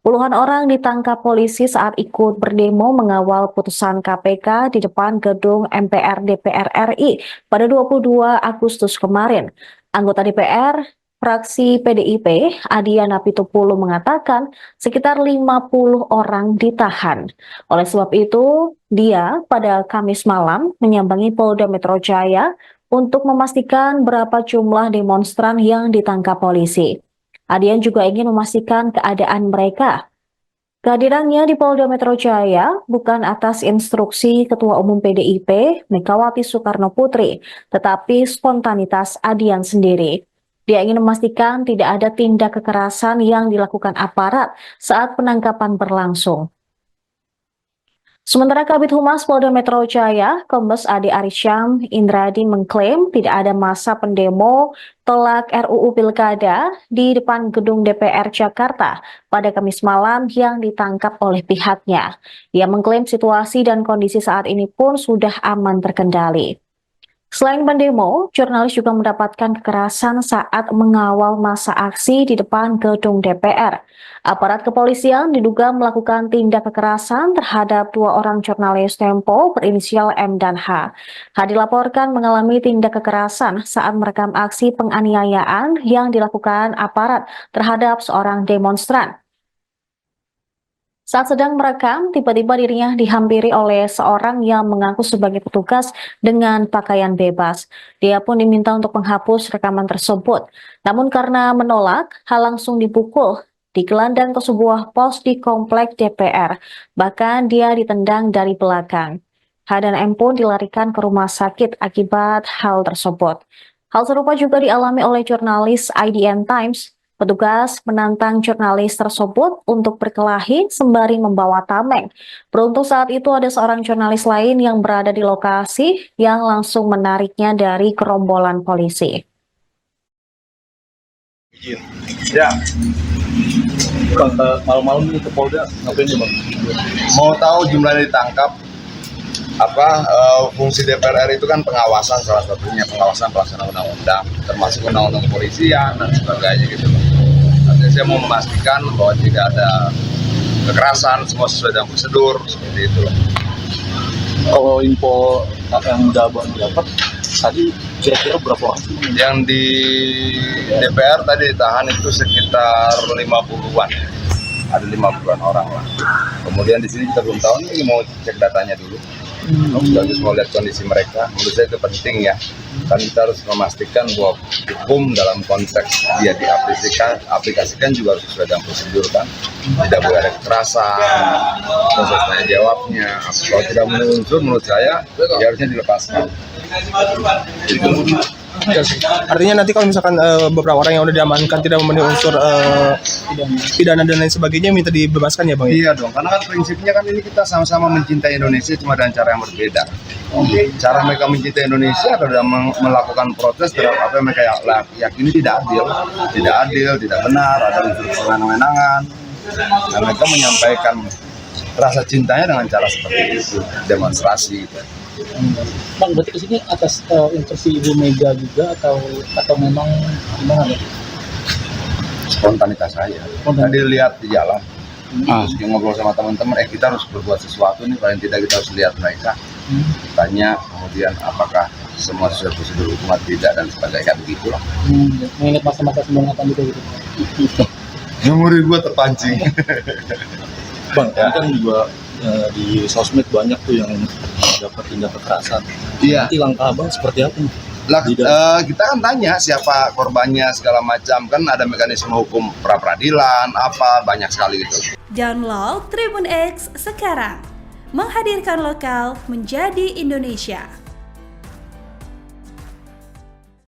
Puluhan orang ditangkap polisi saat ikut berdemo mengawal putusan KPK di depan gedung MPR DPR RI pada 22 Agustus kemarin. Anggota DPR fraksi PDIP, Adiana Pitupulu mengatakan sekitar 50 orang ditahan. Oleh sebab itu, dia pada Kamis malam menyambangi Polda Metro Jaya untuk memastikan berapa jumlah demonstran yang ditangkap polisi. Adian juga ingin memastikan keadaan mereka. Kehadirannya di Polda Metro Jaya bukan atas instruksi Ketua Umum PDIP, Megawati Soekarno Putri, tetapi spontanitas Adian sendiri. Dia ingin memastikan tidak ada tindak kekerasan yang dilakukan aparat saat penangkapan berlangsung. Sementara Kabid Humas Polda Metro Jaya, Kombes Ade Arysyam Indradi mengklaim tidak ada massa pendemo tolak RUU Pilkada di depan gedung DPR Jakarta pada Kamis malam yang ditangkap oleh pihaknya. Ia mengklaim situasi dan kondisi saat ini pun sudah aman terkendali. Selain pendemo, jurnalis juga mendapatkan kekerasan saat mengawal masa aksi di depan gedung DPR. Aparat kepolisian diduga melakukan tindak kekerasan terhadap dua orang jurnalis Tempo berinisial M dan H. H dilaporkan mengalami tindak kekerasan saat merekam aksi penganiayaan yang dilakukan aparat terhadap seorang demonstran. Saat sedang merekam, tiba-tiba dirinya dihampiri oleh seorang yang mengaku sebagai petugas dengan pakaian bebas. Dia pun diminta untuk menghapus rekaman tersebut. Namun karena menolak, H langsung dipukul, digelandang ke sebuah pos di komplek DPR. Bahkan dia ditendang dari belakang. H dan M pun dilarikan ke rumah sakit akibat hal tersebut. Hal serupa juga dialami oleh jurnalis IDN Times. Petugas menantang jurnalis tersebut untuk berkelahi sembari membawa tameng. Beruntung saat itu ada seorang jurnalis lain yang berada di lokasi yang langsung menariknya dari gerombolan polisi. Ya, Bang, malam-malam ini ke Polda ngapain nih, Bang? Mau tahu jumlah yang ditangkap? Fungsi DPR itu kan pengawasan, salah satunya pengawasan pelaksanaan undang-undang, termasuk undang-undang kepolisian dan sebagainya gitu. Nanti saya mau memastikan bahwa tidak ada kekerasan, semua sesuai dengan prosedur seperti itu. Kalau info yang udah Bang dapat tadi kira-kira berapa orang? Yang di DPR tadi ditahan itu sekitar 50-an. Ada 50-an orang lah. Kemudian di sini kita belum tahu, ini mau cek datanya dulu. Harus mau lihat kondisi mereka. Menurut saya itu penting ya. Kan kita harus memastikan bahwa hukum dalam konteks dia diaplikasikan juga harus sesuai dengan prosedur kan. Tidak boleh ada kekerasan, proses tanya jawabnya. Kalau tidak memenuhi unsur, menurut saya ya harusnya dilepaskan. Itu. Artinya nanti kalau misalkan beberapa orang yang udah diamankan tidak memenuhi unsur pidana dan lain sebagainya minta dibebaskan ya Bang? Iya dong, karena kan prinsipnya kan ini kita sama-sama mencintai Indonesia cuma dengan cara yang berbeda. Cara mereka mencintai Indonesia adalah melakukan protes terhadap apa yang mereka yakini tidak adil, tidak benar, ada unsur kewenangan, dan mereka menyampaikan rasa cintanya dengan cara seperti itu, demonstrasi. Bang, berarti kesini atas instruksi Ibu Mega juga atau memang gimana? Spontanitas saya. Tadi lihat di jalan, terus dia ngobrol sama teman-teman, kita harus berbuat sesuatu nih, paling tidak kita harus lihat mereka. Tanya, kemudian apakah semua sesuai prosedur hukum atau tidak dan sebagainya, begitulah. Mengingat masa-masa sebelum juga gitu. Memori gue terpancing. Bang, ya. Kan juga di sosmed banyak tuh yang dapat tindak kekerasan. Iya. Nanti langkah Abang seperti apa nih? Kita kan tanya siapa korbannya segala macam, kan ada mekanisme hukum pra-peradilan, banyak sekali gitu. Download Tribun X sekarang, menghadirkan lokal menjadi Indonesia.